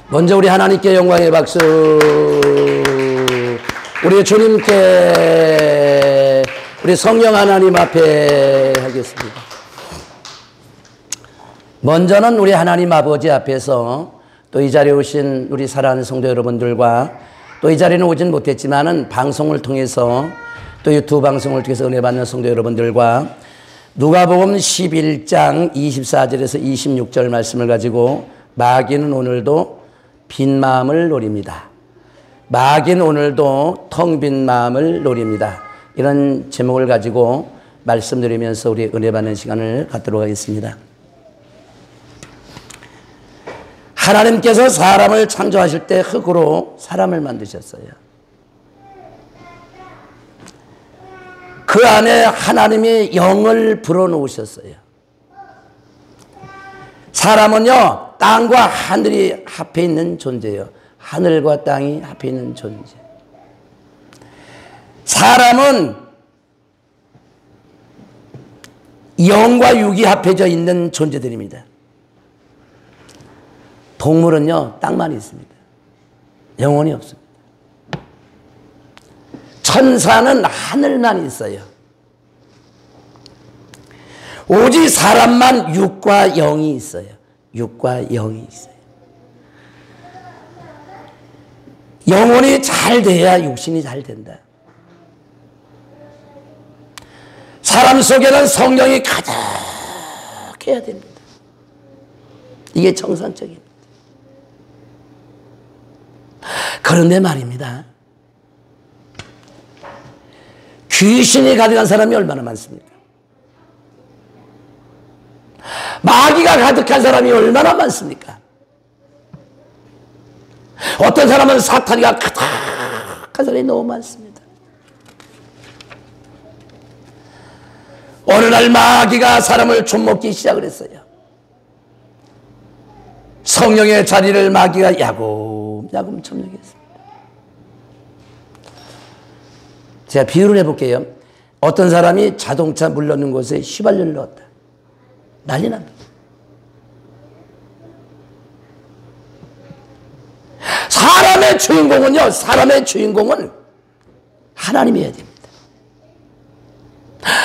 먼저 우리 하나님께 영광의 박수. 우리 주님께, 우리 성령 하나님 앞에 하겠습니다. 먼저는 우리 하나님 아버지 앞에서 또 이 자리에 오신 우리 사랑하는 성도 여러분들과 또 이 자리는 오진 못했지만은 방송을 통해서 또 유튜브 방송을 통해서 은혜 받는 성도 여러분들과 누가복음 11장 24절에서 26절 말씀을 가지고 마귀는 오늘도 빈 마음을 노립니다. 마귀는 오늘도 텅 빈 마음을 노립니다. 이런 제목을 가지고 말씀드리면서 우리 은혜 받는 시간을 갖도록 하겠습니다. 하나님께서 사람을 창조하실 때 흙으로 사람을 만드셨어요. 그 안에 하나님이 영을 불어넣으셨어요. 사람은요, 땅과 하늘이 합해 있는 존재예요. 하늘과 땅이 합해 있는 존재. 사람은 영과 육이 합해져 있는 존재들입니다. 동물은요, 땅만 있습니다. 영혼이 없습니다. 천사는 하늘만 있어요. 오직 사람만 육과 영이 있어요. 육과 영이 있어요. 영혼이 잘 돼야 육신이 잘 된다. 사람 속에는 성령이 가득해야 됩니다. 이게 정상적입니다. 그런데 말입니다. 귀신이 가득한 사람이 얼마나 많습니까? 마귀가 가득한 사람이 얼마나 많습니까? 어떤 사람은 사탄이가 가득한 사람이 너무 많습니다. 어느 날 마귀가 사람을 좀먹기 시작을 했어요. 성령의 자리를 마귀가 야금야금 점령했습니다. 제가 비유를 해볼게요. 어떤 사람이 자동차 물 넣는 곳에 휘발유를 넣었다. 난리 납니다. 사람의 주인공은 하나님이어야 됩니다.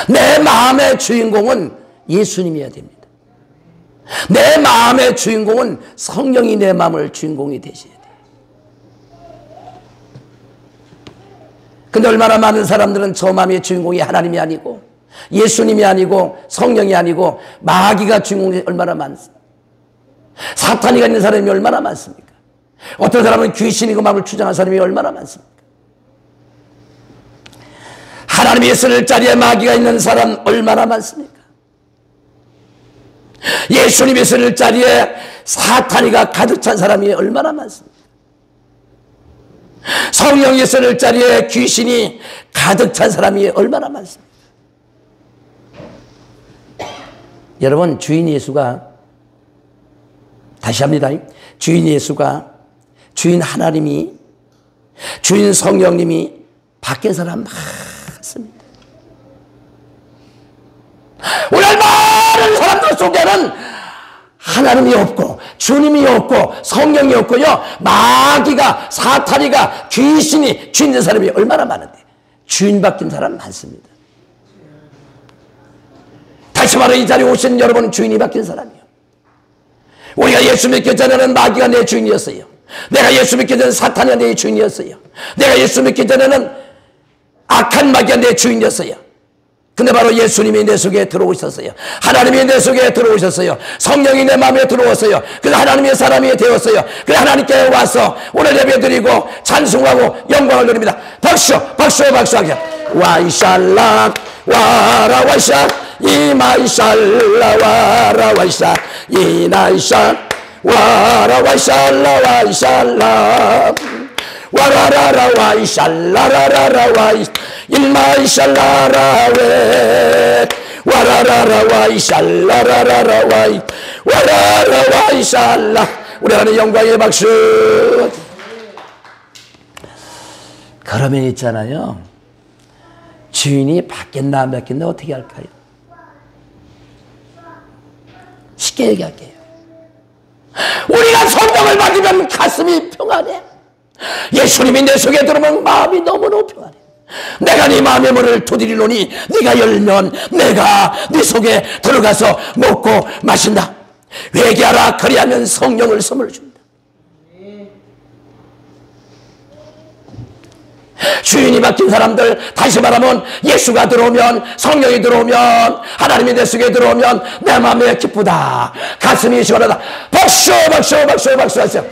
내 마음의 주인공은 예수님이어야 됩니다. 내 마음의 주인공은 성령이 내 마음을 주인공이 되셔야 돼요. 근데 얼마나 많은 사람들은 저 마음의 주인공이 하나님이 아니고 예수님이 아니고 성령이 아니고 마귀가 주인공이 얼마나 많습니까? 사탄이가 있는 사람이 얼마나 많습니까? 어떤 사람은 귀신이 그 마음을 주장한 사람이 얼마나 많습니까? 하나님이 있을 자리에 마귀가 있는 사람 얼마나 많습니까? 예수님이 있을 자리에 사탄이가 가득 찬 사람이 얼마나 많습니까? 성령이 있을 자리에 귀신이 가득 찬 사람이 얼마나 많습니까? 여러분, 주인 예수가, 다시 합니다. 주인 예수가, 주인 하나님이, 주인 성령님이 바뀐 사람 많습니다. 오늘 많은 사람들 속에는 하나님이 없고 주님이 없고 성령이 없고요, 마귀가, 사탄이가, 귀신이 주인 된 사람이 얼마나 많은데 주인 바뀐 사람 많습니다. 다시 말해, 이 자리에 오신 여러분은 주인이 바뀐 사람이요. 우리가 예수 믿기 전에는 마귀가 내 주인이었어요. 내가 예수 믿기 전에는 사탄이 내 주인이었어요. 내가 예수 믿기 전에는 악한 마귀가 내 주인이었어요. 근데 바로 예수님이 내 속에 들어오셨어요. 하나님이 내 속에 들어오셨어요. 성령이 내 마음에 들어왔어요. 그래서 하나님의 사람이 되었어요. 그래서 하나님께 와서 오늘 예배드리고 찬송하고 영광을 드립니다. 박수, 박수, 박수하게. 와이샬라 와라 와이샬 이마이샬라 와라 와이샬 이나이샬 와라 와이샬라 와이샬라 와라라라 와이샬라라라라 와이 일마이샬라라웨 와라라라 와이샬라라라라 와이 와라라 와이샬라. 우리 하나님 영광의 박수. 그러면 있잖아요, 주인이 바뀌었나 안 바뀌었나 어떻게 할까요? 쉽게 얘기할게요. 우리가 성령을 받으면 들어오면 가슴이 평안해. 예수님이 내 속에 들어오면 마음이 너무너무 평안해. 내가 네 마음의 문을 두드리노니 네가 열면 내가 네 속에 들어가서 먹고 마신다. 회개하라. 그리하면 성령을 선물로 준다. 주인이 바뀐 사람들, 다시 말하면 예수가 들어오면, 성령이 들어오면, 하나님이 내 속에 들어오면 내 마음에 기쁘다. 가슴이 시원하다. 박수 박수 박수 박수 하세요.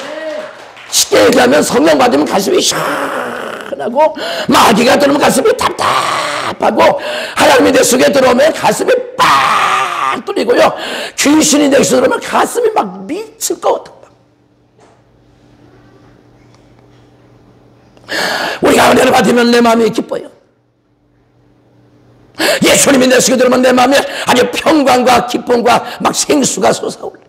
쉽게 얘기하면 성령 받으면 가슴이 시원하고, 마귀가 들어오면 가슴이 답답하고, 하나님이 내 속에 들어오면 가슴이 빡 뚫리고요, 귀신이 내 속에 들어오면 가슴이 막 미칠 것 같아. 우리가 은혜를 받으면 내 마음이 기뻐요. 예수님이 내 속에 들어오면 내 마음에 아주 평강과 기쁨과 막 생수가 솟아올라.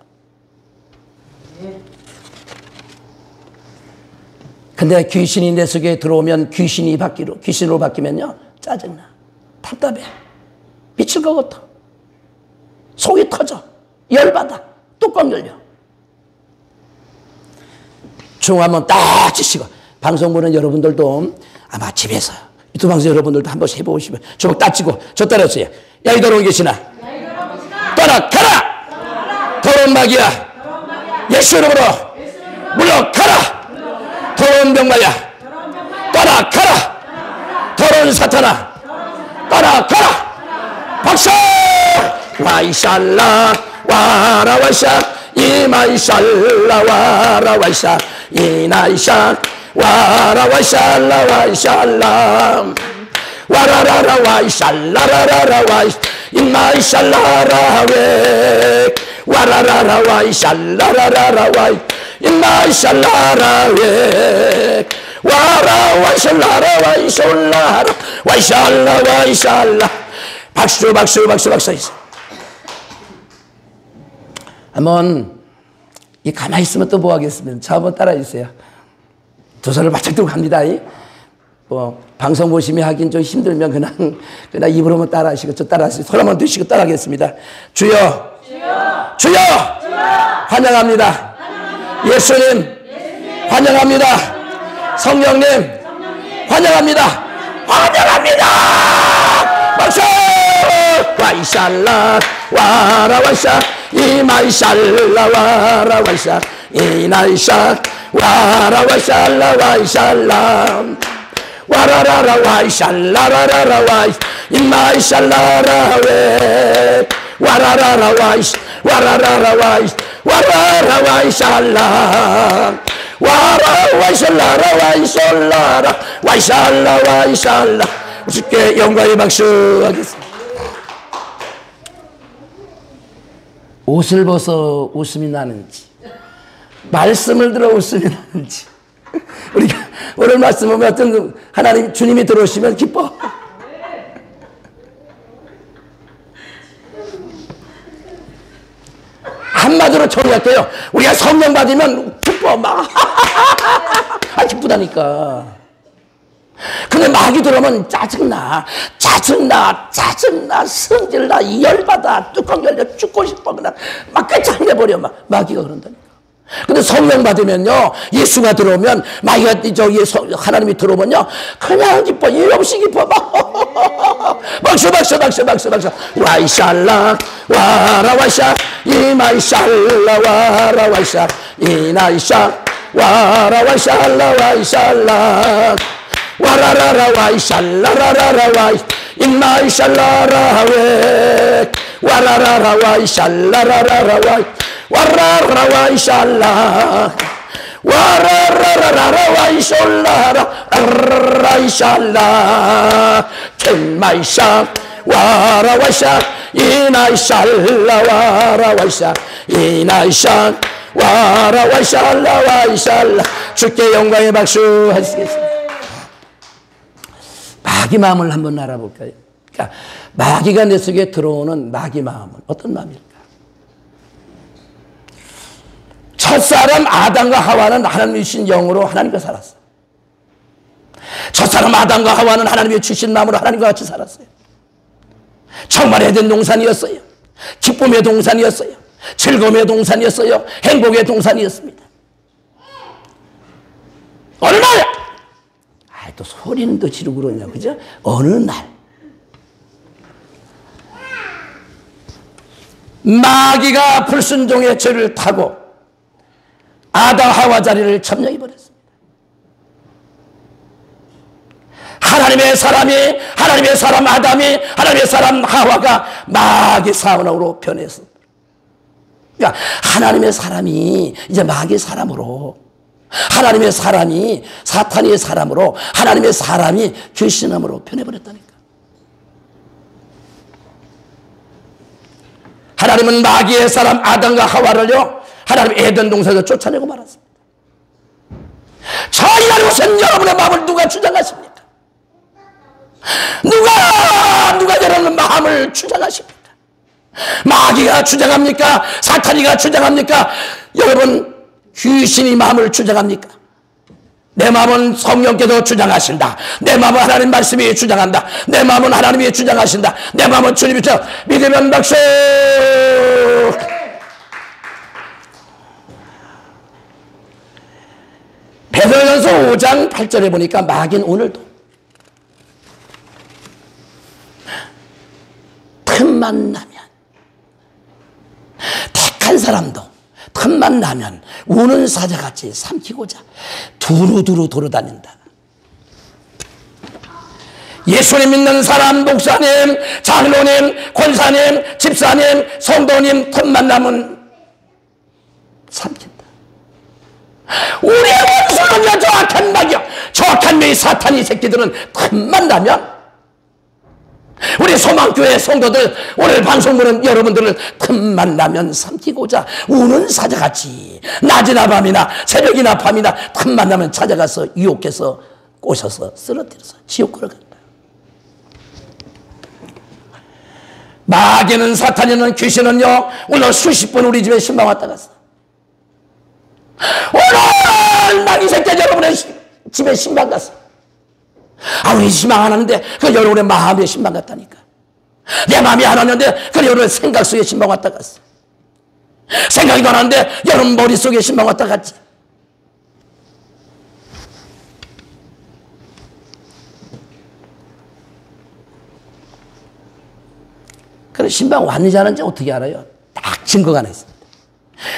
근데 귀신이 내 속에 들어오면 귀신으로 바뀌면요, 짜증나, 답답해, 미칠 것 같아, 속이 터져, 열받아, 뚜껑 열려. 중 한번 딱 치시고, 방송 보는 여러분들도 아마 집에서 유튜브 방송 여러분들도 한 번씩 해보시면 주먹 따치고 저 따라하세요. 야, 이 더러운 귀신아, 떠나가라. 더러운 마귀야, 예수 이름으로 물러가라. 더러운 병마야, 떠나가라. 더러운 사탄아, 떠나가라. 박수. 와이샬라 와라와샤 이마이샬라 와라와샤 이나이샤 와라와샬라 와이샬라 와라라라 와이샬라라라라 와이 인마이샬라라웨 와라라라 와이샬라라라라 와이 인마이샬라라웨 와라와샬라라 와이솔라라 와이샬라 와이샬라. 박수 박수 박수 박수. 한번 이 가만히 있으면 또 뭐 하겠습니까? 저 한번 따라해 주세요. 두 손을 바짝 들고 갑니다. 뭐 방송 보시면 하긴 좀 힘들면 그냥 입으로만 따라하시고 저 따라하시고 손 한번 드시고 따라하겠습니다. 주여, 주여, 주여, 환영합니다. 예수님, 환영합니다. 성령님, 환영합니다. 환영합니다. 박수. 와이샬라 와라와샤 이마이샬라 와라와샤 이나이샤 와라와샬라 와이샬라 와라라라 와이샬라라라라 와이 이마이샬라라웨 와라라라 와이시 와라라라 와이시 와라라 와이샬라 와라와샬라라 와이솔라라 와이샬라 와이샬라. 주께 영광의 박수 하겠습니다. 옷을 벗어 웃음이 나는지, 말씀을 들어 웃음이 나는지, 우리가 오늘 말씀 보면 어떤 하나님 주님이 들어오시면 기뻐. 한마디로 정리할게요. 우리가 성령 받으면 기뻐, 막 기쁘다니까. 근데 마귀 들어오면 짜증나, 성질나, 열받아, 뚜껑 열려 죽고 싶어, 그냥 막 끝장내버려, 막 마귀가 그런다니까. 근데 성령 받으면요, 예수가 들어오면, 마귀가 하나님이 들어오면요, 그냥 기뻐, 일 없이 기뻐, 막 박수 박수 박수 박수 박수. 와이샬라 와라와샤 이마이샬라 와라와샤 이나이샤 와라와샬라 와이샬라 와라라라 와이샬라라라라 와이 인마이샬라라웨 와라라라 와이샬라라라라 와이 와라라라 와이샬라 와라라라라 와이솔라라 라이샬라 켄마이샤 와라와샤 이나이샬라 와라와샤 이나이샤 와라와샬라 와이샬라. 주께 영광의 박수 하시겠습니다. 마귀 마음을 한번 알아볼까요? 그러니까 마귀가 내 속에 들어오는 마귀 마음은 어떤 마음일까? 첫사람 아담과 하와는 하나님이 주신 영으로 하나님과 살았어. 첫사람 아담과 하와는 하나님이 주신 마음으로 하나님과 같이 살았어요. 정말 에덴 동산이었어요. 기쁨의 동산이었어요. 즐거움의 동산이었어요. 행복의 동산이었습니다. 어느 날, 또 소리는 또 지르고 그러냐, 그죠? 어느 날, 마귀가 불순종의 죄를 타고 아담 하와 자리를 점령해 버렸습니다. 하나님의 사람 아담이, 하나님의 사람 하와가 마귀 사원으로 변했습니다. 그러니까 하나님의 사람이 이제 마귀 사람으로, 하나님의 사람이 사탄의 사람으로, 하나님의 사람이 귀신함으로 변해버렸다니까. 하나님은 마귀의 사람 아담과 하와를요, 하나님 에덴 동산에서 쫓아내고 말았습니다. 저 이날 오신 여러분의 마음을 누가 주장하십니까? 누가 여러분의 마음을 주장하십니까? 마귀가 주장합니까? 사탄이가 주장합니까? 여러분, 귀신이 마음을 주장합니까? 내 마음은 성령께서 주장하신다. 내 마음은 하나님 말씀이 주장한다. 내 마음은 하나님이 주장하신다. 내 마음은 주님이 주장. 믿으면 박수. 베드로전서 5장 8절에 보니까 마귀는 오늘도 틈만 나면, 택한 사람도 틈만 나면 우는 사자같이 삼키고자 두루두루 돌아다닌다. 예수님 믿는 사람, 목사님, 장로님, 권사님, 집사님, 성도님 틈만 나면 삼킨다. 우리의 원수는요, 정확한 마귀야, 정확한 이 사탄이 새끼들은 틈만 나면, 우리 소망교회 성도들, 오늘 방송 보는 여러분들을 틈만 나면 삼키고자 우는 사자같이 낮이나 밤이나 새벽이나 밤이나 틈만 나면 찾아가서 유혹해서 꼬셔서 쓰러뜨려서 지옥으로 간다. 마귀는, 사탄이는, 귀신은요, 오늘 수십 번 우리 집에 신방 왔다 갔어. 오늘 마귀 새끼 여러분의 집에 신방 갔어. 우리 신방 안 하는데 그 여러분의 마음에 신방 갔다니까. 내 마음이 안 하는데 그 여러분의 생각 속에 신방 왔다 갔어. 생각이 안 하는데 여러분 머릿속에 신방 왔다 갔지. 그래, 신방 왔는지 안 왔는지 어떻게 알아요? 딱 증거가 하나 있습니다.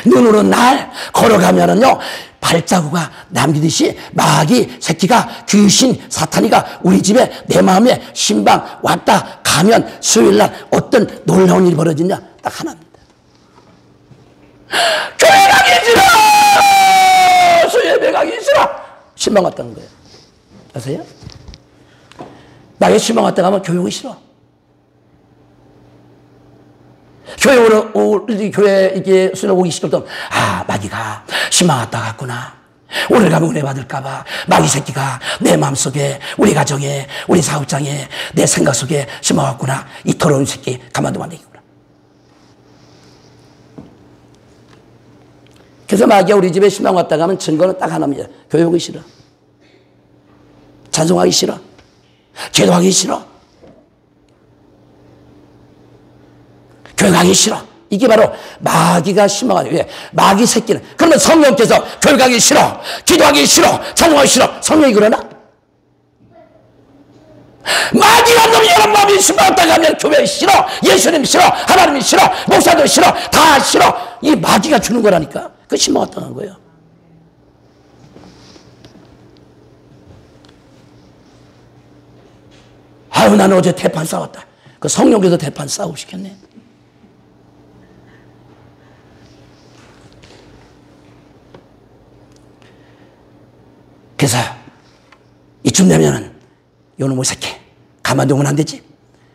눈으로 날 걸어가면은요, 발자국가 남기듯이 마귀 새끼가, 귀신 사탄이가 우리 집에, 내 마음에 신방 왔다 가면 수요일날 어떤 놀라운 일이 벌어지냐, 딱 하나입니다. 교회 가기 싫어, 수요예배 가기 싫어, 신방 왔다는 거예요. 아세요? 나의 신방 왔다 가면 교회 오기 싫어. 교회 이게 수요일 오기 싫거든. 마귀가 신방 왔다 갔구나. 오늘 가면 은혜 받을까봐 마귀 새끼가 내 마음속에, 우리 가정에, 우리 사업장에, 내 생각 속에 신방 왔구나. 이 더러운 새끼 가만두면 안 되겠구나. 그래서 마귀가 우리 집에 신방 왔다 가면 증거는 딱 하나입니다. 교회 오기 싫어, 찬송하기 싫어, 기도하기 싫어, 교회 가기 싫어. 이게 바로 마귀가 신방하죠. 왜? 마귀 새끼는. 그러면 성령께서 교회 가기 싫어, 기도하기 싫어, 찬송하기 싫어, 성령이 그러나? 마귀가 놈이 여러분 마음이 신방했다 가면 교회 싫어, 예수님 싫어, 하나님이 싫어, 목사도 싫어, 다 싫어. 이 마귀가 주는 거라니까. 그 신방했다 간 거예요. 나는 어제 대판 싸웠다. 그 성령께서 대판 싸우고 시켰네. 그래서 이쯤 되면은 요놈의 새끼 가만두면 안 되지.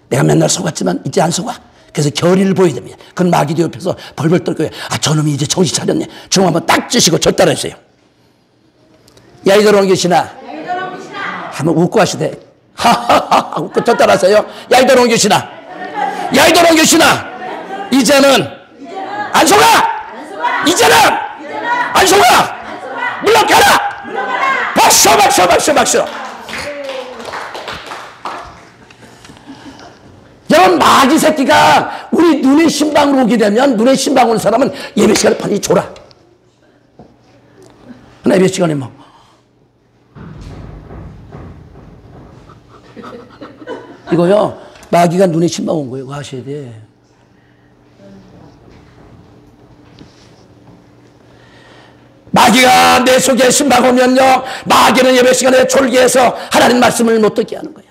내가 맨날 속았지만 이제 안 속아. 그래서 결의를 보여야 됩니다. 그건 마귀도 옆에서 벌벌 떨고, 저놈이 이제 정신 차렸네. 중 한번 딱 찌시고 저 따라했어요. 야, 이 더러운 귀신아. 한번 웃고 하시대. 하하하 웃고 저 따라하세요. 야, 이 더러운 귀신아. 야, 이 더러운 귀신아. 이제는 안 속아. 이제는 안 속아. 물러가라. 박수, 박수, 박수, 박수. 여러분, 마귀 새끼가 우리 눈의 신방으로 오게 되면, 눈의 신방 오는 사람은 예배 시간에 빨리 줘라. 예배 시간에 뭐 이거요, 마귀가 눈에 침만 온 거예요. 그거 아셔야 돼. 마귀가 내 속에 침만 오면요, 마귀는 예배 시간에 졸기해서 하나님 말씀을 못 듣게 하는 거예요.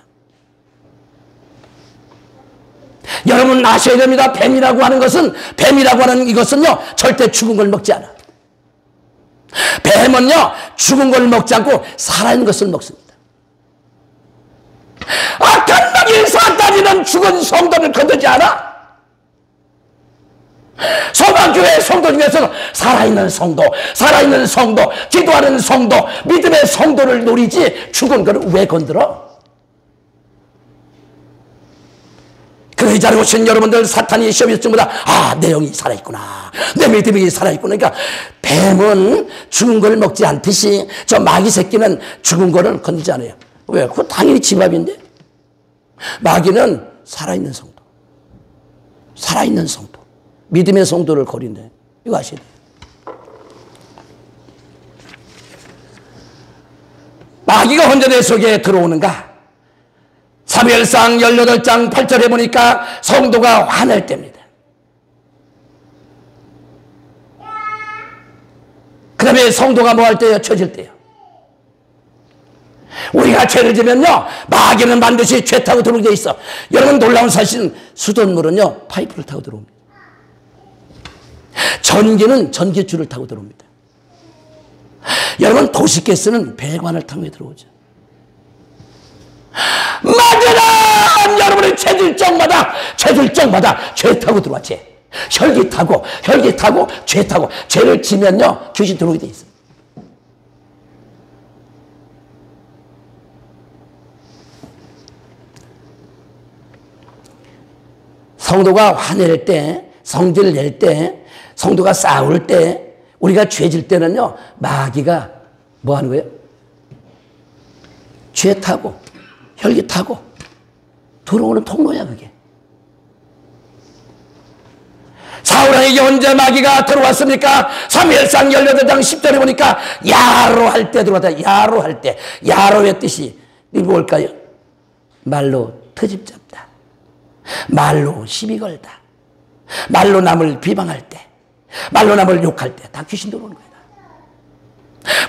여러분 아셔야 됩니다. 뱀이라고 하는 이것은요, 절대 죽은 걸 먹지 않아. 뱀은요, 죽은 걸 먹지 않고 살아있는 것을 먹습니다. 악한 마귀 사탄이는 죽은 성도를 건들지 않아. 소방교회 성도 중에서는 살아있는 성도, 기도하는 성도, 믿음의 성도를 노리지 죽은 걸 왜 건들어? 그 자리에 오신 여러분들, 사탄이 시험했을 때마다 내 영이 살아있구나, 내 믿음이 살아있구나. 그러니까 뱀은 죽은 걸 먹지 않듯이 저 마귀 새끼는 죽은 거를 건들지 않아요. 왜? 그거 당연히 집합인데. 마귀는 살아있는 성도, 믿음의 성도를 거린대. 이거 아셔야 돼요. 마귀가 언제 내 속에 들어오는가? 사무엘상 18장 8절에 보니까 성도가 화낼 때입니다. 그 다음에 성도가 뭐 할 때요? 죄질 때요. 우리가 죄를 지면요, 마귀는 반드시 죄 타고 들어오게 돼 있어. 여러분 놀라운 사실은 수돗물은요, 파이프를 타고 들어옵니다. 전기는 전기줄을 타고 들어옵니다. 여러분 도시가스는 배관을 타고 들어오죠. 마귀는 여러분의 죄질 적마다 죄 타고 들어와. 혈기 타고 죄 타고, 죄를 지면요 귀신 들어오게 돼 있어요. 성도가 화낼 때, 성질을 낼 때, 성도가 싸울 때, 우리가 죄질 때는요, 마귀가 뭐 하는 거예요? 죄 타고 혈기 타고 들어오는 통로야, 그게. 사울에게 언제 마귀가 들어왔습니까? 사무엘상 18장 10절에 보니까 야로할 때 들어왔다. 야로할 때. 야로의 뜻이 뭘까요? 말로 트집 잡다, 말로 시비 걸다, 말로 남을 비방할 때, 말로 남을 욕할 때 다 귀신 들어오는 거예요.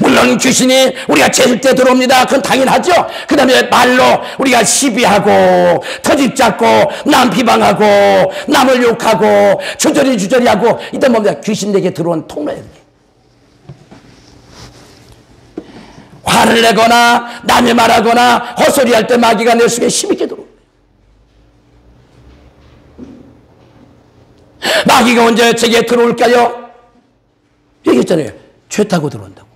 물론 귀신이 우리가 죄질 때 들어옵니다. 그건 당연하죠. 그 다음에 말로 우리가 시비하고 터집 잡고 남 비방하고 남을 욕하고 주저리하고 이때 뭡니까? 귀신에게 들어온 통로예요. 화를 내거나 남의 말하거나 헛소리할 때 마귀가 내 속에 힘있게 들어옵니다. 마귀가 언제 제게 들어올까요? 얘기했잖아요. 죄 타고 들어온다고.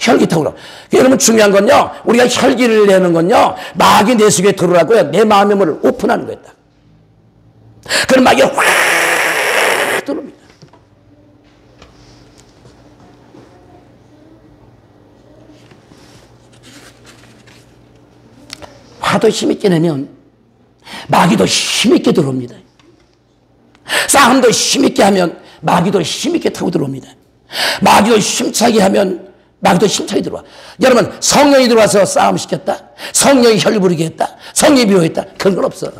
혈기 타고 들어온다고. 여러분 중요한 건요, 우리가 혈기를 내는 건요, 마귀 내 속에 들어오라고요. 내 마음의 문을 오픈하는 거였다. 그럼 마귀가 확 들어옵니다. 화도 힘있게 내면 마귀도 힘있게 들어옵니다. 싸움도 힘있게 하면 마귀도 힘있게 타고 들어옵니다. 마귀도 힘차게 하면 마귀도 힘차게 들어와. 여러분 성령이 들어와서 싸움 시켰다? 성령이 혈 부리게 했다? 성령이 미워했다? 그런 건 없어.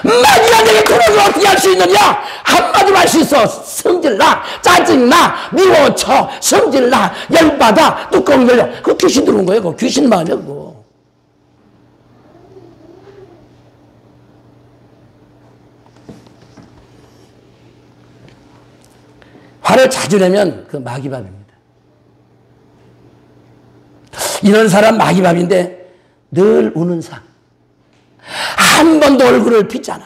마귀가 내게 들어와서 어떻게 할 수 있느냐? 한마디로 할 수 있어. 성질나, 짜증나, 미워쳐, 성질나, 열받아, 뚜껑 열려. 그거 귀신 들어온 거예요. 그거 귀신 마음이야 그거. 화를 자주 내면 그 마귀밥입니다. 이런 사람 마귀밥인데 늘 우는 상. 한 번도 얼굴을 빗잖아.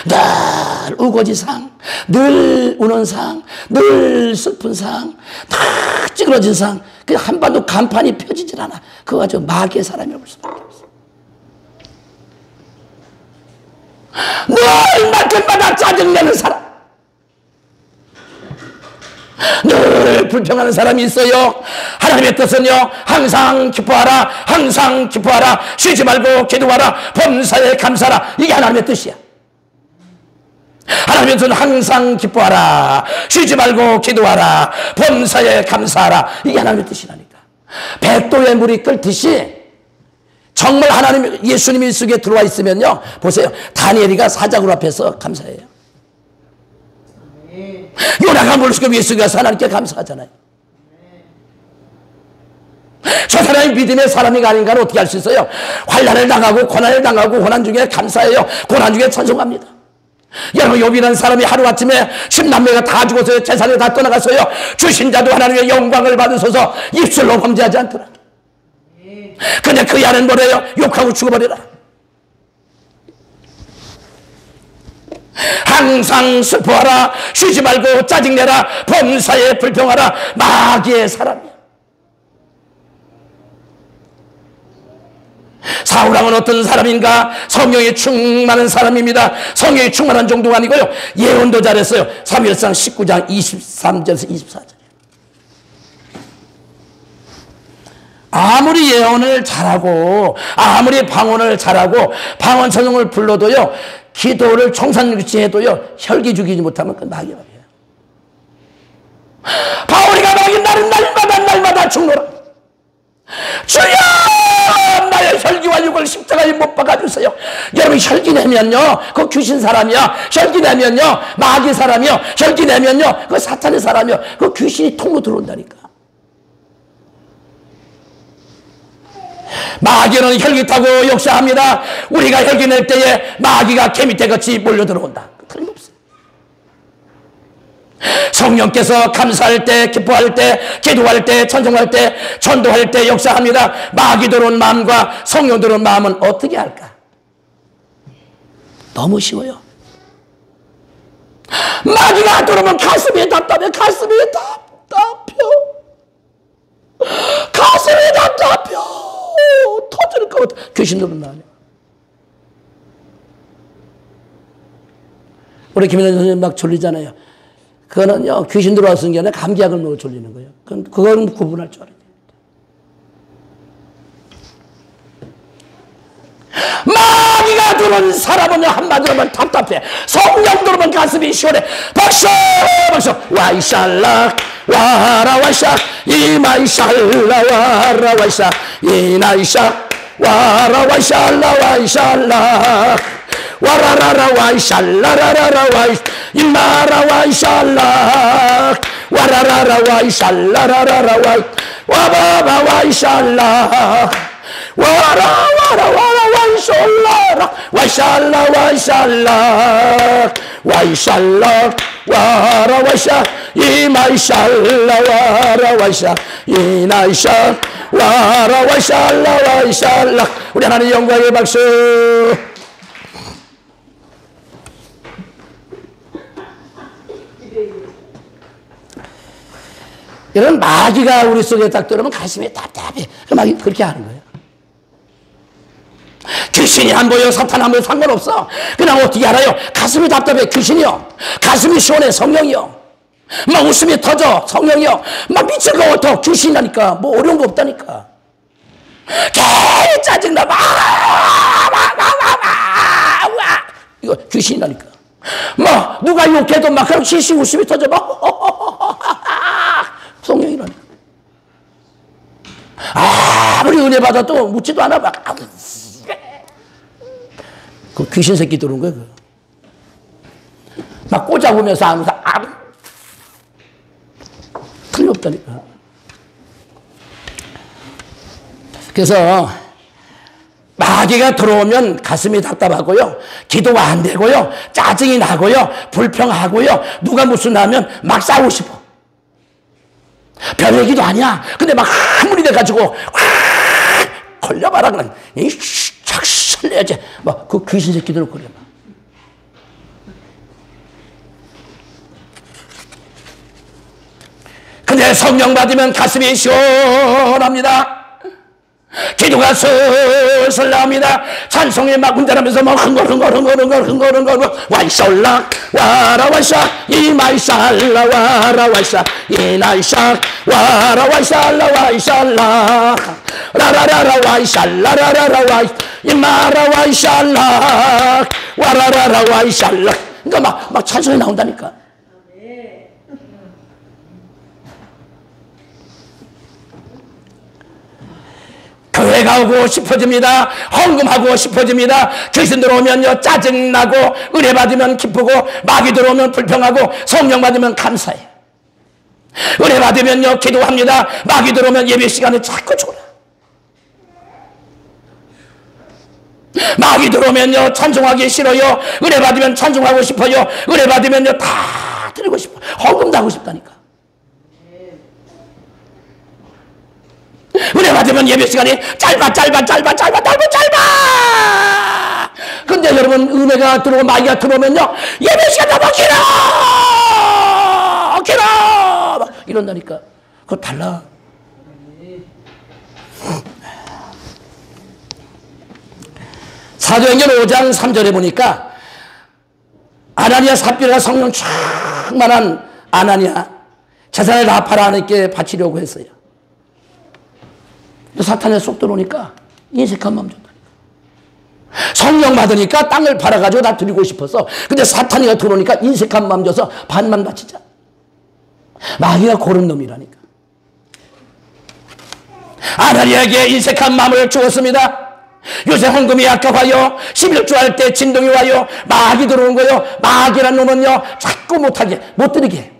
늘 우거지상, 늘 우는 상, 늘 슬픈 상, 늘 찌그러진 상. 그 한 번도 간판이 펴지질 않아. 그거 가지고 마귀의 사람이라고 볼 수밖에 없어. 늘 말끝마다 짜증내는 사람. 늘 불평하는 사람이 있어요. 하나님의 뜻은요, 항상 기뻐하라, 항상 기뻐하라, 쉬지 말고 기도하라, 범사에 감사하라. 이게 하나님의 뜻이야. 하나님의 뜻은 항상 기뻐하라, 쉬지 말고 기도하라, 범사에 감사하라. 이게 하나님의 뜻이라니까. 백도의 물이 끓듯이 정말 하나님 예수님이 속에 들어와 있으면요, 보세요, 다니엘이가 사자굴 앞에서 감사해요. 요나가 물속에 예수가 가서 하나님께 감사하잖아요. 저 사람이 믿음의 사람이 아닌가는 어떻게 할 수 있어요? 환난을 당하고 고난을 당하고 고난 중에 감사해요. 고난 중에 찬송합니다. 여러분, 욥이라는 사람이 하루아침에 10남매가 다 죽었어요. 재산이 다 떠나갔어요. 주신 자도 하나님의 영광을 받으소서 입술로 범죄하지 않더라. 근데 그 안은 뭐래요? 욕하고 죽어버리라. 항상 슬퍼하라. 쉬지 말고 짜증내라. 범사에 불평하라. 마귀의 사람이야. 사울왕은 어떤 사람인가? 성령이 충만한 사람입니다. 성령이 충만한 정도가 아니고요, 예언도 잘했어요. 사무엘상 19장 23절에서 24절. 아무리 예언을 잘하고 아무리 방언을 잘하고 방언 찬송을 불러도요, 기도를 청산유치해도요, 혈기 죽이지 못하면 그건 마귀야. 바울이가 마귀 나는 날마다 죽노라. 주여 나의 혈기와 육을 십자가에 못 박아주세요. 여러분, 혈기 내면요, 그 귀신 사람이야. 혈기 내면요, 마귀 사람이요. 혈기 내면요, 그 사탄의 사람이요. 그 귀신이 통로 들어온다니까. 마귀는 혈기 타고 역사합니다. 우리가 혈기 낼 때에 마귀가 개미떼같이 몰려들어온다. 틀림없어요. 성령께서 감사할 때, 기뻐할 때, 기도할 때, 찬송할 때, 전도할 때 역사합니다. 마귀 들어온 마음과 성령 들어온 마음은 어떻게 할까? 너무 쉬워요. 마귀가 들어오면 가슴이 답답해. 가슴이 답답해. 터질 것 같아. 귀신 들어온 마음이. 우리 김인환 선생님 막 졸리잖아요. 그거는요, 귀신 들어와서 게 아니라 감기약을 먹어 졸리는 거예요. 그거는 구분할 줄 알아야 돼요. 마귀가 들어온 사람은 한마디로 하면 답답해. 성령 들어오면 가슴이 시원해. 박수! 와이샬락 와라 와샤 이마이샬라 와라 와샤 이나이샤 와라 와이샬라 와이샬락 와라라라 와이샬라라라라 와이 이마라 와이샬락 와라라라 와이샬라라라라 와이 와바바 와이샬락 와라 와이샬라 와이샬라 와이샬락 와이샬락 와라 와이샤 이마이샬라 와라 와이샤 이나이샤 와라 와이샬라 와이샬락. 우리 하나님 영광의 박수. 이런 마귀가 우리 속에 딱 들어오면 가슴이 답답해. 그 마귀 그렇게 하는 거예요. 귀신이 안 보여, 사탄 안 보여, 상관없어. 그냥 어떻게 알아요? 가슴이 답답해. 귀신이요. 가슴이 시원해. 성령이요. 막 웃음이 터져. 성령이요. 막 미칠 것 같아. 귀신이라니까. 뭐 어려운 거 없다니까. 괜히 짜증나. 이거 귀신이라니까. 막 누가 욕해도 막 그냥 실시 웃음이 터져. 막 성령이라니까. 아무리 은혜 받아도 묻지도 않아. 막 그 귀신 새끼 들어온 거야. 막 꽂아보면서 하면서 틀림없다니까. 그래서 마귀가 들어오면 가슴이 답답하고요, 기도가 안 되고요, 짜증이 나고요, 불평하고요, 누가 무슨 하면 막 싸우고 싶어. 별 얘기도 아니야. 근데 막 한물이 돼가지고 걸려봐라. 그냥 착 살려야지. 막 그 귀신 새끼들 걸려. 근데 성령 받으면 가슴이 시원합니다. 기도가 슬슬 나옵니다. 찬송이 막 운전하면서 막 흥얼 와이샬라 와라 와샤 이마이샬라 와라 와샤 이나이샤 와라 와이샬라 와이샬라 라라라라 와이샬라라라라 와이 이마라 와이샬라 와라라라 와이샬라. 그러니까 막 찬송이 나온다니까. 교회가 나오고 싶어집니다. 헌금하고 싶어집니다. 귀신 들어오면요 짜증나고, 은혜 받으면 기쁘고, 마귀 들어오면 불평하고, 성령 받으면 감사해. 은혜 받으면요 기도합니다. 마귀 들어오면 예배 시간에 자꾸 졸아. 마귀 들어오면요 찬송하기 싫어요. 은혜 받으면 찬송하고 싶어요. 은혜 받으면요 다 드리고 싶어. 헌금도 하고 싶다니까. 은혜 받으면 예배 시간이 짧아. 근데 여러분 은혜가 들어오고 마귀가 들어오면요 예배 시간 너무 길어 이런다니까. 그거 달라. 사도행전 5장 3절에 보니까 아나니아 삽비라가 성령 충만한 아나니아 재산을 다 팔아 하나님께 바치려고 했어요. 사탄에 쏙 들어오니까 인색한 마음 줬다니까. 성령 받으니까 땅을 팔아가지고 다 드리고 싶어서. 근데 사탄이가 들어오니까 인색한 마음 줘서 반만 바치자. 마귀가 고른 놈이라니까. 아나니아에게 인색한 마음을 주었습니다. 요새 헌금이 아까워요. 11조 할 때 진동이 와요. 마귀 들어오는 거요. 마귀란 놈은요 자꾸 못하게 못 드리게.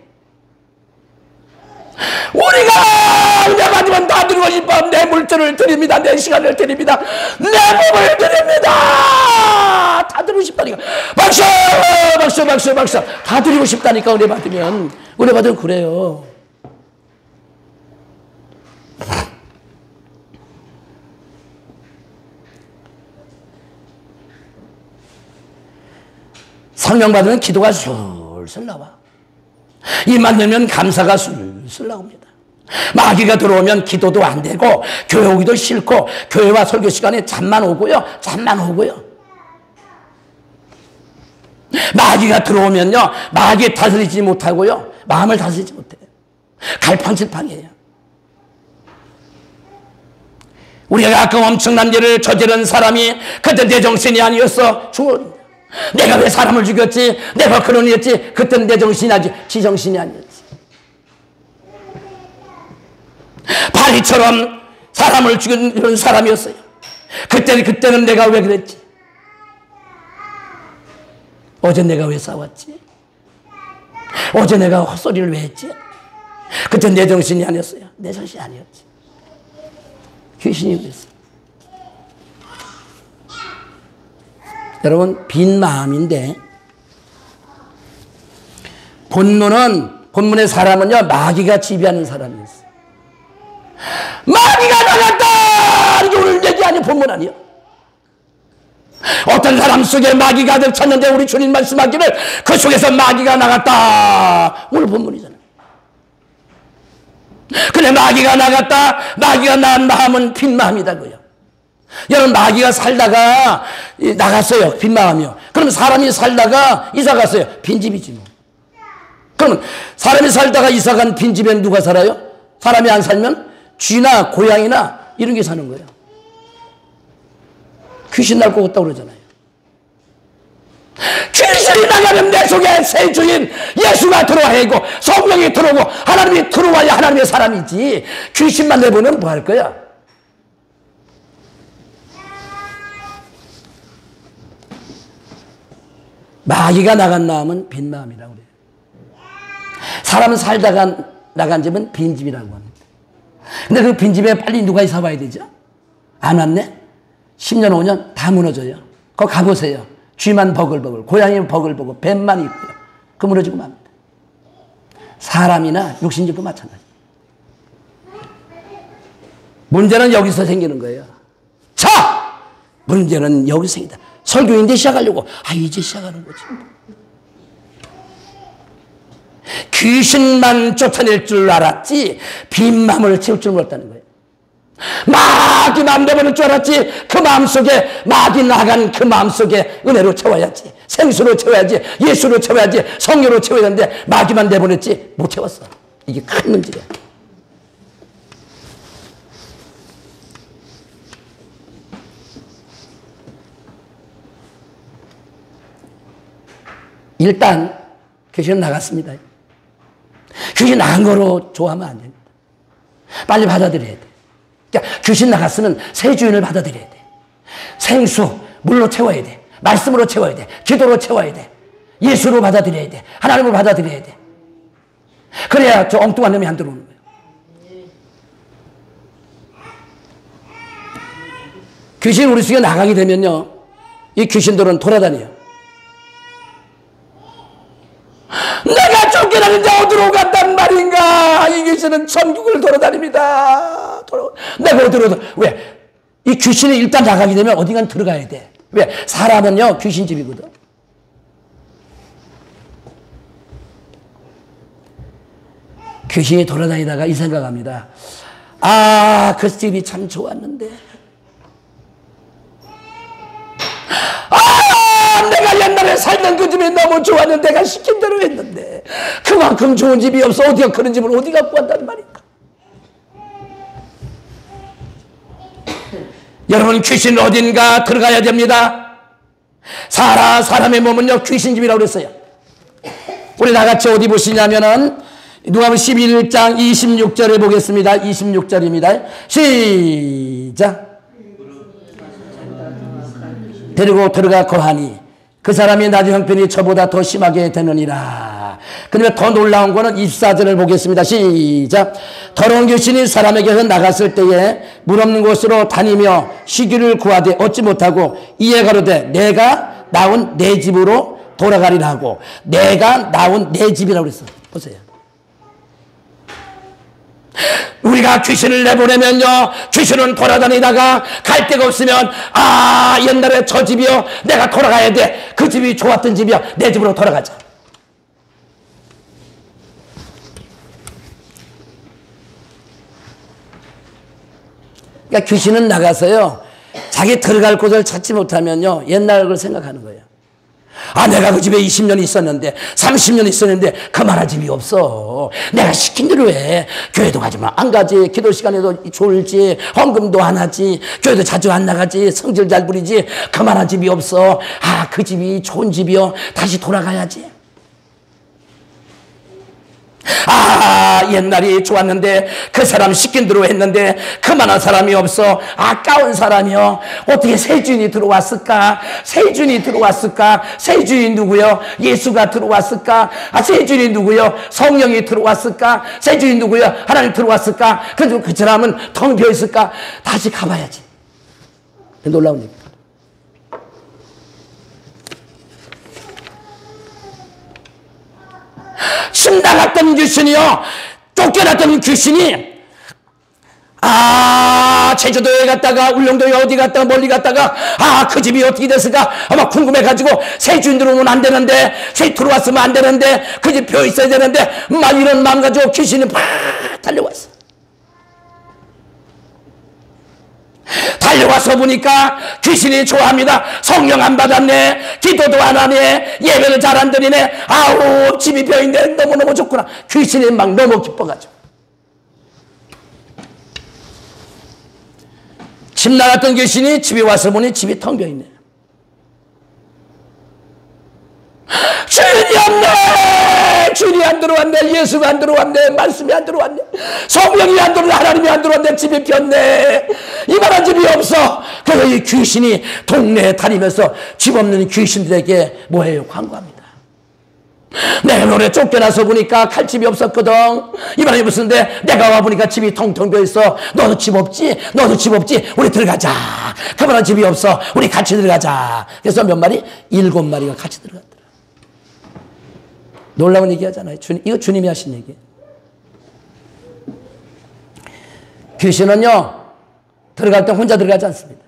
우리가 은혜 받으면 다 드리고 싶어. 내 물질을 드립니다. 내 시간을 드립니다. 내 몸을 드립니다. 다 드리고 싶다니까. 박수 다 드리고 싶다니까. 은혜 받으면 그래요. 성령 받으면 기도가 술술 나와. 입만 열면 감사가 술술 나옵니다. 마귀가 들어오면 기도도 안 되고 교회 오기도 싫고 교회와 설교 시간에 잠만 오고요. 마귀가 들어오면요 마귀 다스리지 못하고요 마음을 다스리지 못해요. 갈팡질팡이에요. 우리가 아까 엄청난 일을 저지른 사람이 그때 내 정신이 아니었어. 죽어. 내가 왜 사람을 죽였지? 내가 그런 일 했지? 그때는 내 정신이 아니지. 지 정신이 아니었지. 바리처럼 사람을 죽인 사람이었어요. 그때는 내가 왜 그랬지? 어제 내가 왜 싸웠지? 어제 내가 헛소리를 왜 했지? 그때는 내 정신이 아니었어요. 내 정신이 아니었지. 귀신이 그랬어요. 여러분 빈 마음인데 본문의 사람은요 마귀가 지배하는 사람이었어요. 마귀가 나갔다! 이게 오늘 얘기 아니에요. 본문 아니에요. 어떤 사람 속에 마귀가 가득 찼는데 우리 주님 말씀하기를 그 속에서 마귀가 나갔다. 오늘 본문이잖아요. 근데 마귀가 나갔다. 마귀가 나간 마음은 빈 마음이다고요. 여러분 마귀가 살다가 나갔어요. 빈 마음이요. 그럼 사람이 살다가 이사 갔어요. 빈집이지 뭐. 그러면 사람이 살다가 이사 간 빈집엔 누가 살아요? 사람이 안 살면 쥐나 고양이나 이런 게 사는 거예요. 귀신 날 것 같다고 그러잖아요. 귀신이 나가면 내 속에 새 주인 예수가 들어와야 하고 성령이 들어오고 하나님이 들어와야 하나님의 사람이지. 귀신만 내보면 뭐 할 거야? 마귀가 나간 마음은 빈 마음이라고 그래요. 사람은 살다가 나간 집은 빈집이라고 합니다. 근데 그 빈집에 빨리 누가 이사 와야 되죠? 안 왔네? 10년, 5년 다 무너져요. 거기 가보세요. 쥐만 버글버글, 고양이는 버글버글, 뱀만 있고요. 그 무너지고 맙니다. 사람이나 육신집도 마찬가지. 문제는 여기서 생기는 거예요. 자! 문제는 여기서 생긴다. 설교인데 시작하려고. 이제 시작하는 거지. 귀신만 쫓아낼 줄 알았지 빈 마음을 채울 줄 몰랐다는 거예요. 마귀 마음 내버릴 줄 알았지 그 마음속에 마귀 나간 그 마음속에 은혜로 채워야지. 생수로 채워야지. 예수로 채워야지. 성령으로 채워야 되는데 마귀만 내보냈지 못 채웠어. 이게 큰 문제야. 일단 귀신은 나갔습니다. 귀신 나간 거로 좋아하면 안 됩니다. 빨리 받아들여야 돼. 그러니까 귀신 나갔으면 새 주인을 받아들여야 돼. 생수, 물로 채워야 돼. 말씀으로 채워야 돼. 기도로 채워야 돼. 예수로 받아들여야 돼. 하나님으로 받아들여야 돼. 그래야 저 엉뚱한 놈이 안 들어오는 거예요. 귀신 우리 속에 나가게 되면요, 이 귀신들은 돌아다녀요. 내가 쫓겨나는데 어디로 간단 말인가? 이 귀신은 천국을 돌아다닙니다. 내가 어디로, 왜? 이 귀신이 일단 나가게 되면 어딘가 들어가야 돼. 왜? 사람은요, 귀신집이거든. 귀신이 돌아다니다가 이 생각합니다. 아, 그 집이 참 좋았는데. 아, 내가 옛날에 살던 그 집이 너무 좋았는데 내가 시킨 대로 했는데 그만큼 좋은 집이 없어. 어디가 그런 집을 어디 갖고 간단 말인가. 여러분, 귀신 어딘가 들어가야 됩니다. 사람의 몸은요, 귀신집이라고 그랬어요. 우리 다 같이 어디 보시냐면은 누가복음 11장 26절에 보겠습니다. 26절입니다. 시작. 데리고 들어가 거하니 그 사람이 나중 형편이 저보다 더 심하게 되느니라. 그러면 더 놀라운 거는 24절을 보겠습니다. 시작. 더러운 귀신이 사람에게서 나갔을 때에 물 없는 곳으로 다니며 쉬기를 구하되 얻지 못하고 이에 가로되 내가 나온 내 집으로 돌아가리라 하고, 내가 나온 내 집이라고 그랬어. 보세요. 우리가 귀신을 내보내면요, 귀신은 돌아다니다가 갈 데가 없으면, 아, 옛날에 저 집이요, 내가 돌아가야 돼. 그 집이 좋았던 집이요, 내 집으로 돌아가자. 그러니까 귀신은 나가서요, 자기 들어갈 곳을 찾지 못하면요, 옛날 걸 생각하는 거예요. 아, 내가 그 집에 20년 있었는데 30년 있었는데 그만한 집이 없어. 내가 시킨 대로 해. 교회도 가지마. 안 가지. 기도 시간에도 졸지. 헌금도 안 하지. 교회도 자주 안 나가지. 성질 잘 부리지. 그만한 집이 없어. 아, 그 집이 좋은 집이요. 다시 돌아가야지. 아, 옛날이 좋았는데 그 사람 시킨 대로 했는데 그만한 사람이 없어. 아까운 사람이요. 어떻게 새 주인이 들어왔을까? 새 주인이 들어왔을까? 새 주인이 누구요? 예수가 들어왔을까? 아, 새 주인이 누구요? 성령이 들어왔을까? 새 주인이 누구요? 하나님 들어왔을까? 그래도 그 사람은 텅 비어 있을까? 다시 가봐야지. 놀라운 얘기. 침 나갔던 귀신이요, 쫓겨났던 귀신이, 아, 제주도에 갔다가 울릉도에 어디 갔다가 멀리 갔다가, 아, 그 집이 어떻게 됐을까 아마 궁금해가지고 새 주인 들어오면 안 되는데, 새 들어왔으면 안 되는데, 그 집 펴 있어야 되는데, 막 이런 마음 가지고 귀신이 팍 달려왔어. 달려와서 보니까 귀신이 좋아합니다. 성령 안 받았네. 기도도 안 하네. 예배를 잘 안 드리네. 아우, 집이 펴있네. 너무너무 좋구나. 귀신이 막 너무 기뻐가지고. 집 나갔던 귀신이 집에 와서 보니 집이 텅 비어있네. 주인이 없네. 주인이 안 들어왔네. 예수가 안 들어왔네. 말씀이 안 들어왔네. 성령이 안 들어왔네. 하나님이 안 들어왔네. 집이 비었네. 이만한 집이 없어. 그래서 이 귀신이 동네에 다니면서 집 없는 귀신들에게 뭐해요? 광고합니다. 내가 너네 쫓겨나서 보니까 갈 집이 없었거든. 이만한 집이 없었는데 내가 와보니까 집이 텅텅 비어있어. 너도 집 없지? 너도 집 없지? 우리 들어가자. 그만한 집이 없어. 우리 같이 들어가자. 그래서 몇 마리? 7마리가 같이 들어갔더라. 놀라운 얘기 하잖아요. 이거 주님이 하신 얘기. 귀신은요, 들어갈 때 혼자 들어가지 않습니다.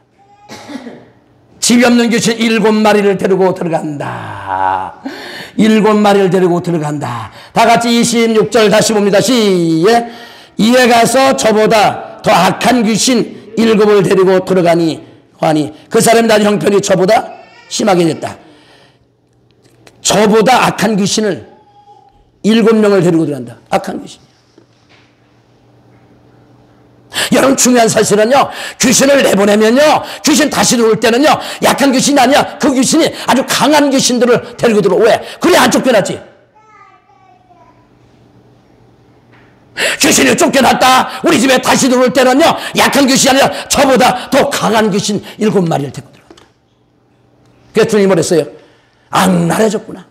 집이 없는 귀신 7마리를 데리고 들어간다. 7마리를 데리고 들어간다. 다 같이 26절 다시 봅니다. 시작. 이에 가서 저보다 더 악한 귀신 7을 데리고 들어가니 그 사람이 난 형편이 저보다 심하게 됐다. 저보다 악한 귀신을 7명을 데리고 들어간다. 악한 귀신. 여러분, 중요한 사실은요, 귀신을 내보내면요, 귀신 다시 들어올 때는요, 약한 귀신이 아니야. 그 귀신이 아주 강한 귀신들을 데리고 들어오. 왜? 그래 안 쫓겨났지. 귀신이 쫓겨났다. 우리 집에 다시 들어올 때는요, 약한 귀신이 아니라 저보다 더 강한 귀신 7마리를 데리고 들어갔다. 그래서 주님이 뭐랬어요? 악랄해졌구나.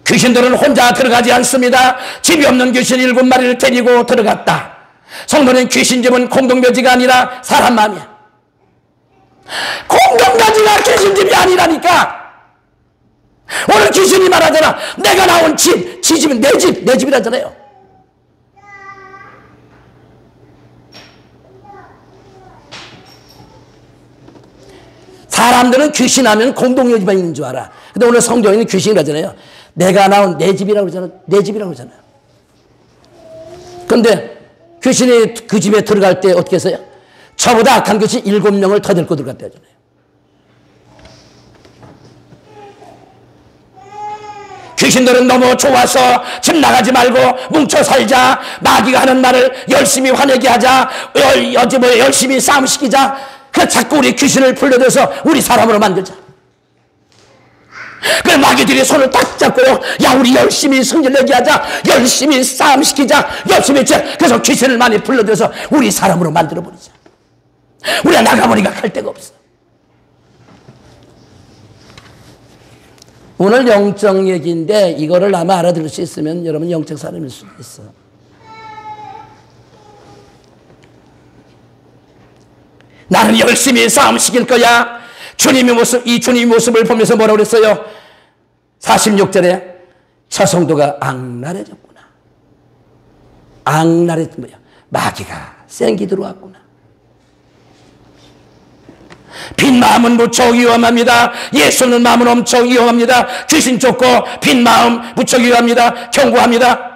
귀신들은 혼자 들어가지 않습니다. 집이 없는 귀신 7마리를 데리고 들어갔다. 성도는 귀신집은 공동묘지가 아니라 사람 마음이야. 공동묘지가 귀신집이 아니라니까. 오늘 귀신이 말하잖아. 내가 나온 집, 집은 내 집, 내 집이라잖아요. 사람들은 귀신하면 공동묘지만 있는 줄 알아. 근데 오늘 성경에는 귀신이라잖아요. 내가 나온 내 집이라고 그러잖아요. 내 집이라고 그러잖아요. 그런데 귀신이 그 집에 들어갈 때 어떻게 했어요? 저보다 악한 귀신 7명을 더 데리고 들어갔다 하잖아요. 귀신들은 너무 좋아서 집 나가지 말고 뭉쳐 살자. 마귀가 하는 말을 열심히 화내게 하자. 열심히 싸움시키자. 그 자꾸 우리 귀신을 불러들여서 우리 사람으로 만들자. 그래 마귀들이 손을 딱 잡고요. 야 우리 열심히 승질내게 하자. 열심히 싸움시키자. 열심히 자. 그래서 귀신을 많이 불러들여서 우리 사람으로 만들어버리자. 우리가 나가버리니까 갈 데가 없어. 오늘 영적 얘기인데 이거를 아마 알아들을 수 있으면 여러분 영적 사람일 수도 있어. 나는 열심히 싸움시킬 거야. 주님의 모습, 이 주님의 모습을 보면서 뭐라고 그랬어요? 46절에 저 성도가 악랄해졌구나. 악랄해진 거야. 마귀가 생기 들어왔구나. 빈 마음은 무척 위험합니다. 예수 없는 마음은 엄청 위험합니다. 귀신 쫓고 빈 마음 무척 위험합니다. 경고합니다.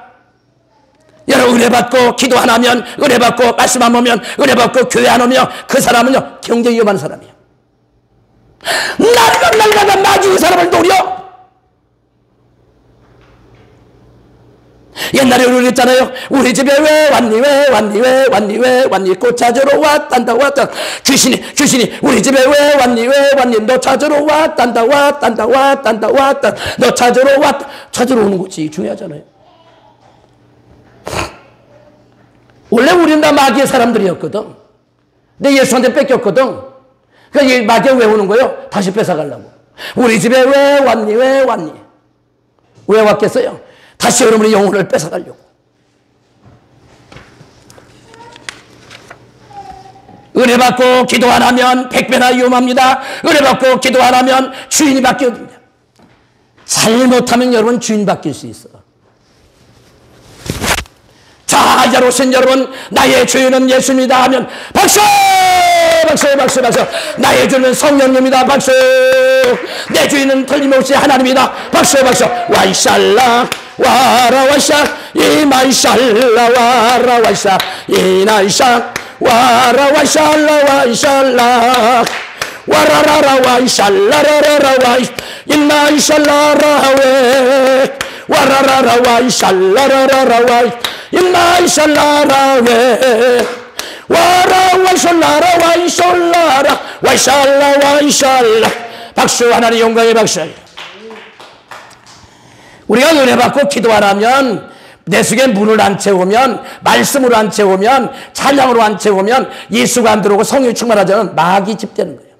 여러분 은혜 받고 기도 안 하면, 은혜 받고 말씀 안 오면, 은혜 받고 교회 안 오면 그 사람은요 굉장히 위험한 사람이에요. 날마다 마귀 그 사람을 노려. 옛날에 우리 했잖아요. 우리 집에 왜 왔니 왜 왔니 왜 왔니 왜 왔니 꽃 찾으러 왔단다 왔다. 귀신이 우리 집에 왜 왔니 왜 왔니 너 찾으러 왔단다 왔단다 왔단다 왔다. 너 찾으러 오는 거지. 중요하잖아요. 원래 우리는 다 마귀의 사람들이었거든. 근데 예수한테 뺏겼거든. 그러니까 마귀가 왜 오는 거예요? 다시 뺏어가려고. 우리 집에 왜 왔니 왜 왔니 왜 왔겠어요? 다시 여러분의 영혼을 뺏어가려고. 은혜 받고 기도 안 하면 100배나 위험합니다. 은혜 받고 기도 안 하면 주인이 바뀌어집니다. 잘못하면 여러분 주인 바뀔 수 있어. 자, 이제 오신 여러분, 나의 주인은 예수입니다 하면 박수! 박수, 박수, 박수. 나의 주인은 성령님이다. 박수. 내 주인은 틀림없이 하나님이다. 박수, 박수. 와이샬라 와라 와샤 이마이샬라 와라 와샤 이나이샤 와라 와샬라 와이샬라 와라라라 와이샬라라라라 와이 이나이샬라라 웨 와라라라 와이샬라라라라 와이 이나이샬라라 웨 와라 와이샬라라 와이샬라라 와이샬라 와이샬라. 박수. 하나님 영광의 박수. 우리가 은혜 받고 기도 안 하면, 내 속에 물을 안 채우면, 말씀으로 안 채우면, 찬양으로 안 채우면, 예수가 안 들어오고 성령이 충만하지 않으면 마귀 집되는 거예요.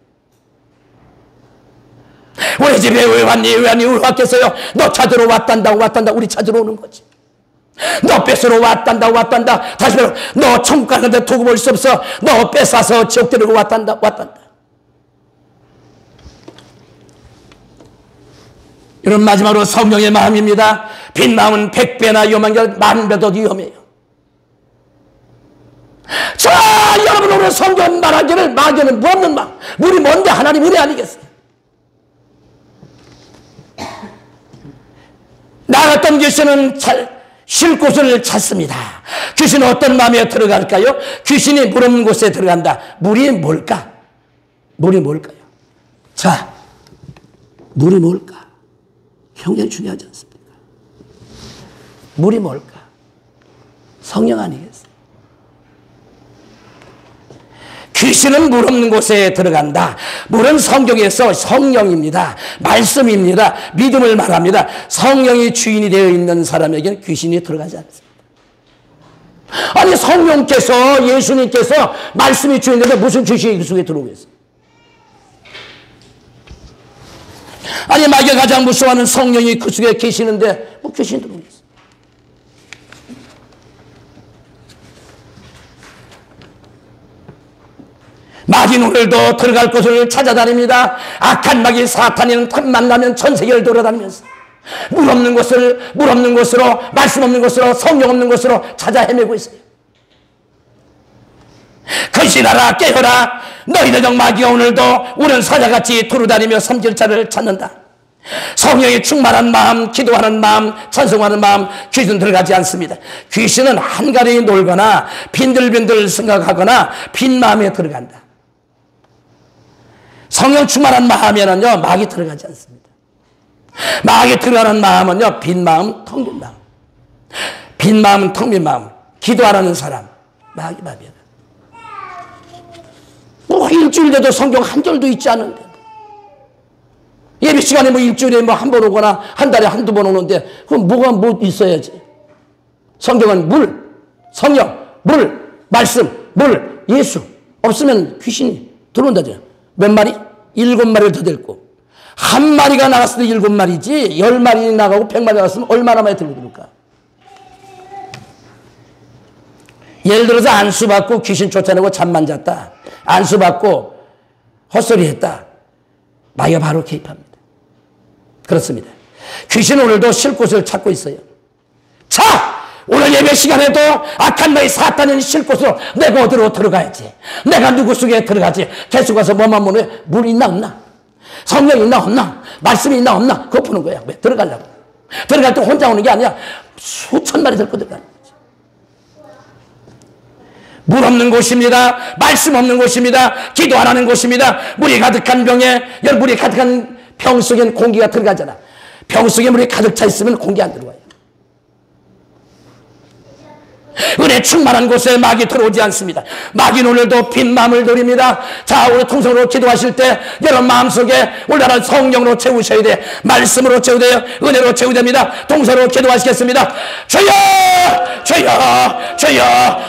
우리 집에 왜 왔니 왜 왔니 왜 왔겠어요? 너 찾으러 왔단다 왔단다. 우리 찾으러 오는 거지. 너 뺏으러 왔단다 왔단다. 다시 말해 너 천국 가는데 두고 볼 수 없어. 너 뺏어서 지옥 데리고 왔단다 왔단다. 이런 마지막으로 성령의 마음입니다. 빈 마음은 100배나 위험한 게 10,000배 더 위험해요. 자, 여러분 오늘 성경 말하기를 마귀는 뭐 없는 마음. 물이 뭔데 하나님 은혜 아니겠어요? 나갔던 귀신은 쉴 곳을 찾습니다. 귀신은 어떤 마음에 들어갈까요? 귀신이 물 없는 곳에 들어간다. 물이 뭘까? 물이 뭘까요? 자, 물이 뭘까? 굉장히 중요하지 않습니까? 물이 뭘까? 성령 아니겠어요? 귀신은 물 없는 곳에 들어간다. 물은 성경에서 성령입니다. 말씀입니다. 믿음을 말합니다. 성령이 주인이 되어 있는 사람에게는 귀신이 들어가지 않습니다. 아니 성령께서 예수님께서 말씀이 주인인데 무슨 귀신이 그 속에 들어오겠어요? 아니 마귀가 가장 무서워하는 성령이 그 속에 계시는데 뭐 귀신이 들어오겠어요? 마귀는 오늘도 들어갈 곳을 찾아다닙니다. 악한 마귀 사탄이는 틈만 나면 전 세계를 돌아다니면서 물 없는 곳으로 말씀 없는 곳으로 성령 없는 곳으로 찾아 헤매고 있어요. 근신하라 깨어라. 너희들 중 마귀가 오늘도 우는 사자같이 두루다니며 섬길 자를 찾는다. 성령이 충만한 마음, 기도하는 마음, 찬송하는 마음, 귀신 들어가지 않습니다. 귀신은 한가리 놀거나 빈들빈들 생각하거나 빈 마음에 들어간다. 성령 충만한 마음에는요 마귀 들어가지 않습니다. 마귀 들어가는 마음은요 빈 마음, 텅 빈 마음. 빈 마음은 텅 빈 마음. 기도 안 하는 사람 마귀 마비야. 뭐 일주일 돼도 성경 한 절도 있지 않은데 예배 시간에 뭐 일주일에 뭐 한 번 오거나 한 달에 한두 번 오는데 그럼 뭐가 뭐 있어야지. 성경은 물, 성령, 물, 말씀, 물, 예수 없으면 귀신이 들어온다죠. 몇 마리? 7마리를 더 데리고 한 마리가 나갔을 때 7마리지 10마리 나가고 100마리 나갔으면 얼마나 많이 들어들까. 예를 들어서 안수받고 귀신 쫓아내고 잠만 잤다. 안수받고 헛소리했다. 마귀가 바로 개입합니다. 그렇습니다. 귀신은 오늘도 쉴 곳을 찾고 있어요. 자! 오늘 예배 시간에도 악한 마귀 사탄은 쉴 곳으로 내가 어디로 들어가야지. 내가 누구 속에 들어가지. 계속 가서 뭐만 보면 물 있나 없나. 성령 있나 없나. 말씀이 있나 없나. 그거 푸는 거야. 왜 들어가려고. 들어갈 때 혼자 오는 게 아니야. 수천 마리 들고 들어가는 거지. 물 없는 곳입니다. 말씀 없는 곳입니다. 기도 안 하는 곳입니다. 물이 가득한 병에 물이 가득한 병 속엔 공기가 들어가잖아. 병 속에 물이 가득 차 있으면 공기 안 들어와요. 은혜 충만한 곳에 마귀 들어오지 않습니다. 마귀는 오늘도 빈 마음을 노립니다. 자, 오늘 통성으로 기도하실 때 여러분 마음속에 올라라 성령으로 채우셔야 돼. 말씀으로 채워야 돼요. 은혜로 채워야 됩니다. 통성으로 기도하시겠습니다. 주여! 주여! 주여!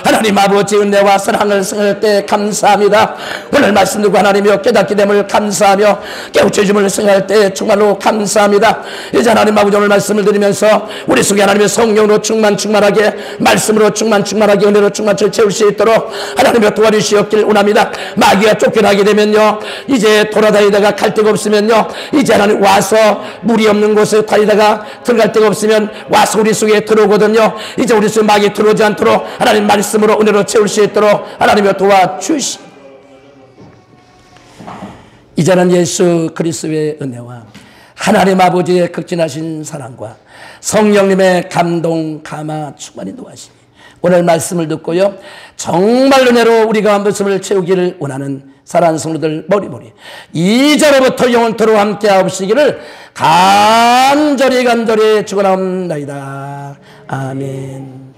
하나님 아버지 은혜와 사랑을 승할 때 감사합니다. 오늘 말씀 듣고 하나님이여 깨닫게 됨을 감사하며 깨우쳐 주심을 승할 때 정말로 감사합니다. 이제 하나님 아버지 오늘 말씀을 드리면서 우리 속에 하나님의 성령으로 충만하게 말씀으로 충만하게 은혜로 충만을 채울 수 있도록 하나님의 도와주시옵길 원합니다. 마귀가 쫓겨나게 되면요 이제 돌아다니다가 갈 데가 없으면요 이제 하나님 와서 물이 없는 곳에 다니다가 들어갈 데가 없으면 와서 우리 속에 들어오거든요. 이제 우리 속에 마귀 들어오지 않도록 하나님 말씀으로 은혜로 채울 수 있도록 하나님의 도와주시. 이제는 예수 그리스도의 은혜와 하나님 아버지의 극진하신 사랑과 성령님의 감동 감화 충만히 도와시니 오늘 말씀을 듣고요 정말 은혜로 우리가 말씀을 채우기를 원하는 사랑하는 성도들 머리머리 이제로부터 영원토록 함께 하옵시기를 간절히 축원하옵나이다. 아멘.